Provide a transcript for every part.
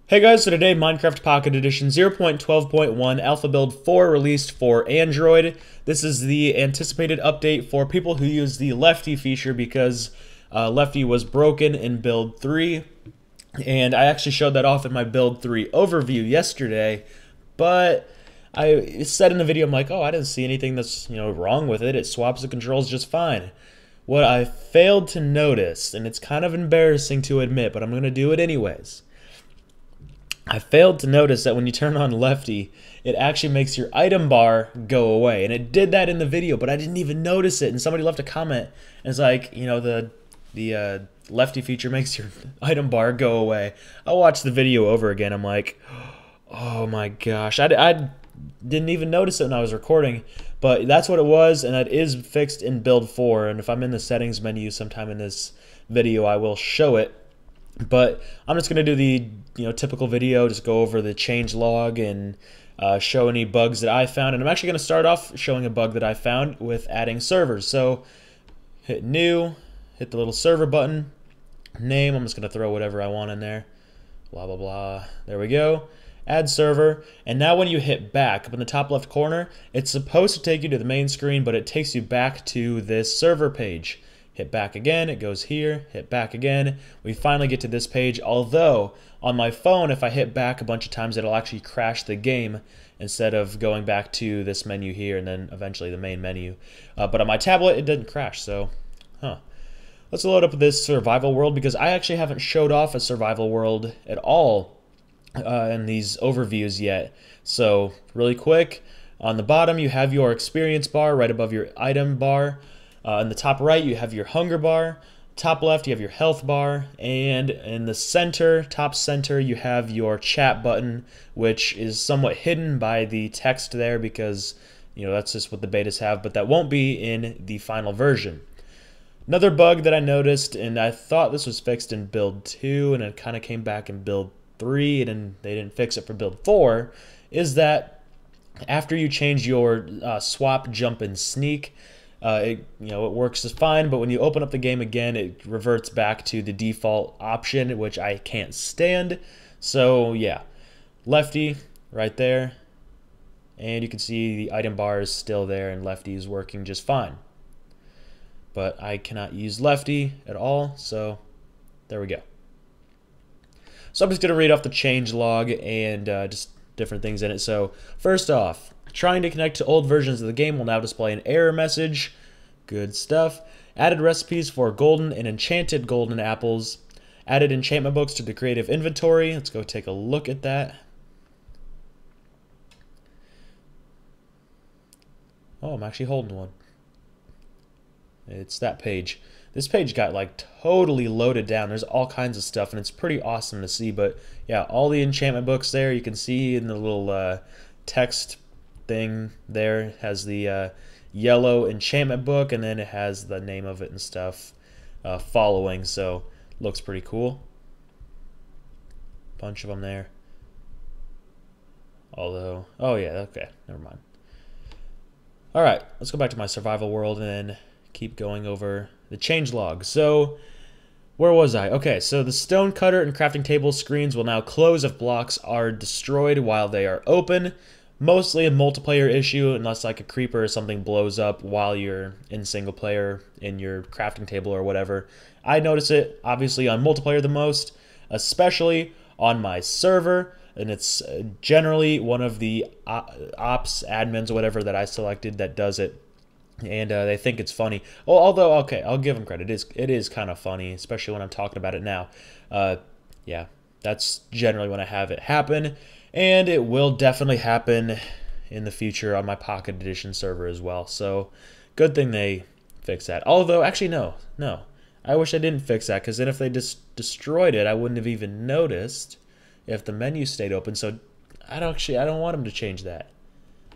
Hey guys, so today Minecraft Pocket Edition 0.12.1 Alpha Build 4 released for Android. This is the anticipated update for people who use the Lefty feature because Lefty was broken in Build 3. And I actually showed that off in my Build 3 overview yesterday, but I said in the video, I'm like, oh, I didn't see anything that's wrong with it. It swaps the controls just fine. What I failed to notice, and it's kind of embarrassing to admit, but I'm going to do it anyways. I failed to notice that when you turn on Lefty, it actually makes your item bar go away. And it did that in the video, but I didn't even notice it. And somebody left a comment, and it's like, the Lefty feature makes your item bar go away. I watched the video over again. I'm like, oh my gosh. I didn't even notice it when I was recording. But that's what it was, and that is fixed in Build 4. And if I'm in the settings menu sometime in this video, I will show it. But I'm just going to do the typical video, just go over the change log and show any bugs that I found. And I'm actually going to start off showing a bug that I found with adding servers. So hit new, hit the little server button, name, I'm just going to throw whatever I want in there, blah, blah, blah. There we go. Add server. And now when you hit back up in the top left corner, it's supposed to take you to the main screen, but it takes you back to this server page. Hit back again, it goes here, hit back again. We finally get to this page, although on my phone, if I hit back a bunch of times, it'll actually crash the game instead of going back to this menu here and then eventually the main menu. But on my tablet, it didn't crash, so, Let's load up this survival world because I actually haven't showed off a survival world at all in these overviews yet. So, really quick, on the bottom, you have your experience bar right above your item bar. In the top right, you have your hunger bar. Top left, you have your health bar. And in the center, top center, you have your chat button, which is somewhat hidden by the text there because, that's just what the betas have, but that won't be in the final version. Another bug that I noticed, and I thought this was fixed in Build 2, and it kind of came back in Build 3, and they didn't fix it for Build 4, is that after you change your swap, jump, and sneak, it works just fine, but when you open up the game again, it reverts back to the default option, which I can't stand. So yeah, Lefty right there, and you can see the item bar is still there, and Lefty is working just fine. But I cannot use Lefty at all, so there we go. So I'm just going to read off the change log and just different things in it. So first off, trying to connect to old versions of the game will now display an error message. Good stuff. Added recipes for golden and enchanted golden apples. Added enchantment books to the creative inventory. Let's go take a look at that. Oh, I'm actually holding one. It's that page. This page got like totally loaded down. There's all kinds of stuff and it's pretty awesome to see. But yeah, all the enchantment books there. You can see in the little text thing there. It has the yellow enchantment book and then it has the name of it and stuff following. So looks pretty cool. Bunch of them there. Although, oh yeah, okay, never mind. Alright, let's go back to my survival world and then keep going over the changelog. So, where was I? Okay, so the stone cutter and crafting table screens will now close if blocks are destroyed while they are open. Mostly a multiplayer issue unless like a creeper or something blows up while you're in single player in your crafting table or whatever. I notice it obviously on multiplayer the most, especially on my server. And it's generally one of the ops admins or whatever that I selected that does it. And they think it's funny. Well, although, okay, I'll give them credit. It is kind of funny, especially when I'm talking about it now. Yeah, that's generally when I have it happen. And it will definitely happen in the future on my Pocket Edition server as well. So, good thing they fixed that. Although, actually, no. I wish I didn't fix that, because then if they just destroyed it, I wouldn't have even noticed if the menu stayed open. So, I don't want them to change that.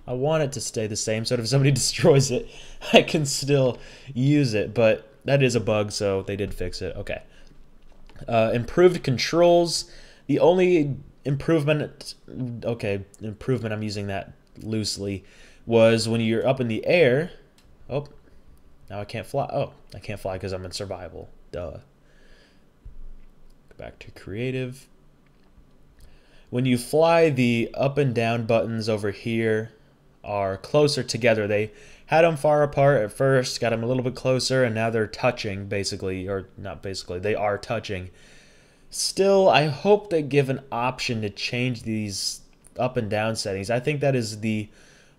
I want it to stay the same so that if somebody destroys it, I can still use it. But that is a bug, so they did fix it. Okay. Improved controls. The only improvement, I'm using that loosely, was when you're up in the air. Oh, now I can't fly. Oh, I can't fly because I'm in survival. Duh. Go back to creative. when you fly, the up and down buttons over here are closer together. They had them far apart at first, got them a little bit closer, and now they're touching, basically, or not basically, they are touching. Still, I hope they give an option to change these up and down settings. I think that is the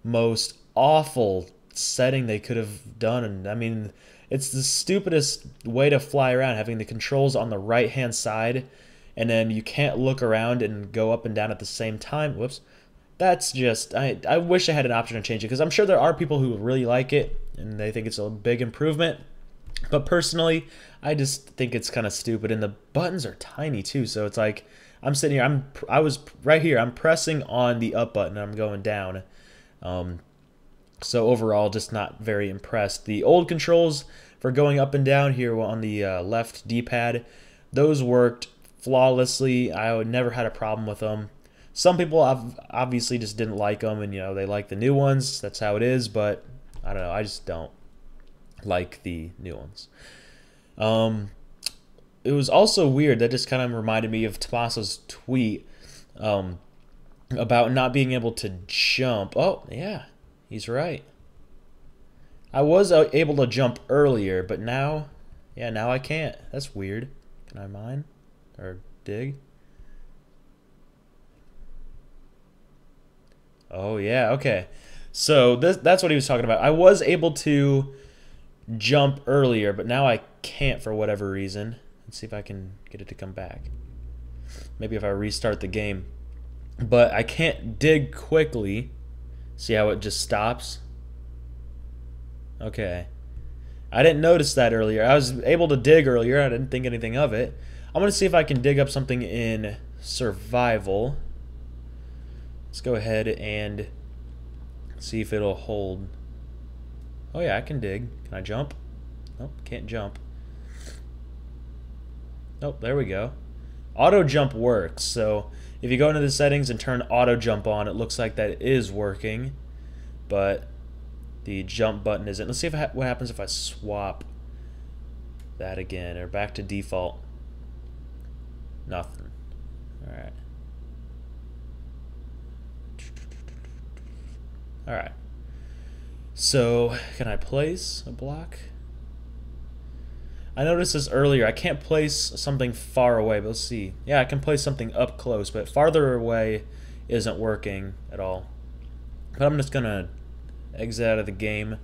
most awful setting they could have done. And I mean, it's the stupidest way to fly around, having the controls on the right hand side, and then you can't look around and go up and down at the same time. Whoops. That's just, I wish I had an option to change it, because I'm sure there are people who really like it and they think it's a big improvement. But personally, I just think it's kind of stupid, and the buttons are tiny too. So it's like I'm sitting here, I was right here, I'm pressing on the up button, and I'm going down. So overall, just not very impressed. The old controls for going up and down here on the left D-pad, those worked flawlessly. I never had a problem with them. Some people obviously just didn't like them, and they like the new ones. That's how it is. But I don't know. I just don't like the new ones. It was also weird. That just kind of reminded me of Tommaso's tweet about not being able to jump. Oh yeah, he's right. I was able to jump earlier, but now, yeah, now I can't. That's weird. Can I mine or dig? Oh yeah, okay. So that's what he was talking about. I was able to jump earlier, but now I can't for whatever reason. Let's see if I can get it to come back. Maybe if I restart the game. But I can't dig quickly. See how it just stops? Okay. I didn't notice that earlier. I was able to dig earlier. I didn't think anything of it. I'm going to see if I can dig up something in survival. Let's go ahead and see if it'll hold. Oh yeah, I can dig. Can I jump? Nope, can't jump. Nope, there we go. Auto jump works. So if you go into the settings and turn auto jump on, it looks like that is working, but the jump button isn't. Let's see what happens if I swap that again, or back to default. Nothing. Alright. Alright. So, can I place a block? I noticed this earlier. I can't place something far away, but let's see. Yeah, I can place something up close, but farther away isn't working at all. But I'm just going to exit out of the game.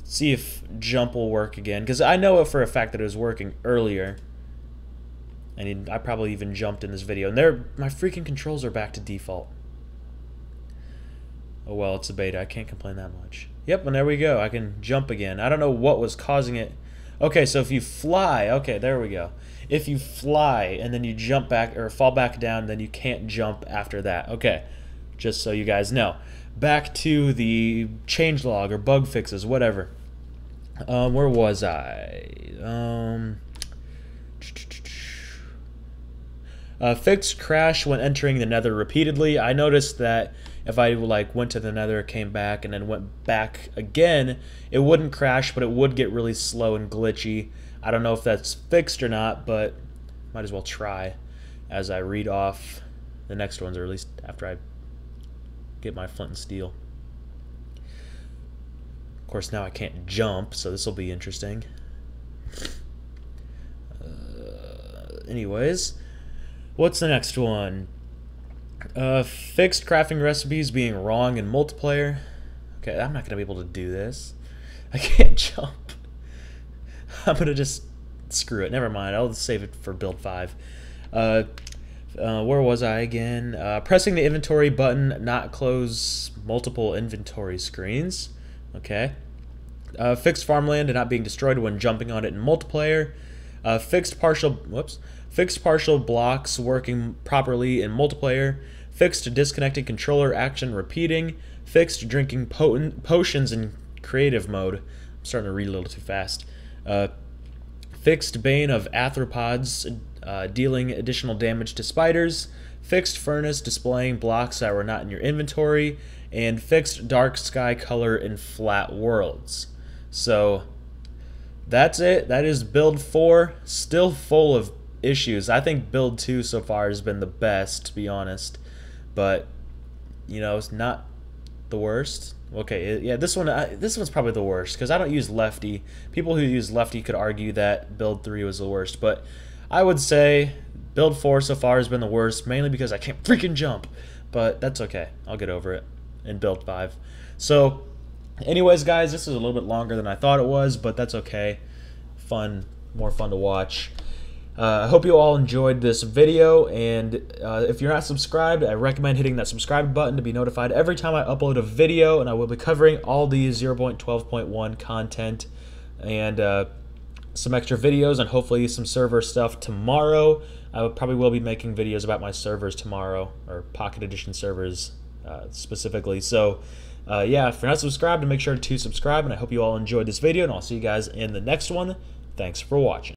See if jump will work again, because I know it for a fact that it was working earlier. And I probably even jumped in this video. And my freaking controls are back to default. Oh well, it's a beta. I can't complain that much. Yep, and there we go. I can jump again. I don't know what was causing it. Okay, so if you fly, okay, there we go. If you fly and then you jump back or fall back down, then you can't jump after that. Okay, just so you guys know. Back to the changelog or bug fixes, whatever. Where was I? Fixed crash when entering the nether repeatedly. I noticed that if I went to the nether, came back, and then went back again, it wouldn't crash, but it would get really slow and glitchy. I don't know if that's fixed or not, but might as well try as I read off the next ones, or at least after I get my flint and steel. Of course, now I can't jump, so this will be interesting. Anyways, what's the next one? Fixed crafting recipes being wrong in multiplayer. Okay, I'm not going to be able to do this. I can't jump. I'm going to just screw it. Never mind. I'll save it for build 5. Where was I again? Pressing the inventory button, not close multiple inventory screens. Okay. Fixed farmland and not being destroyed when jumping on it in multiplayer. Fixed partial blocks working properly in multiplayer. Fixed disconnecting controller action repeating. Fixed drinking potions in creative mode. I'm starting to read a little too fast. Fixed bane of arthropods dealing additional damage to spiders. Fixed furnace displaying blocks that were not in your inventory. And fixed dark sky color in flat worlds. So that's it. That is build 4. Still full of issues. I think build 2 so far has been the best, to be honest, but you know, it's not the worst. Okay, yeah, this one's probably the worst because I don't use lefty. People who use lefty could argue that build 3 was the worst, but I would say build 4 so far has been the worst, mainly because I can't freaking jump, but that's okay. I'll get over it in build 5. So anyways, guys, this is a little bit longer than I thought it was, but that's okay. More fun to watch. I hope you all enjoyed this video, and if you're not subscribed, I recommend hitting that subscribe button to be notified every time I upload a video, and I will be covering all the 0.12.1 content and some extra videos and hopefully some server stuff tomorrow. I probably will be making videos about my servers tomorrow, or Pocket Edition servers specifically. So yeah, if you're not subscribed, make sure to subscribe, and I hope you all enjoyed this video, and I'll see you guys in the next one. Thanks for watching.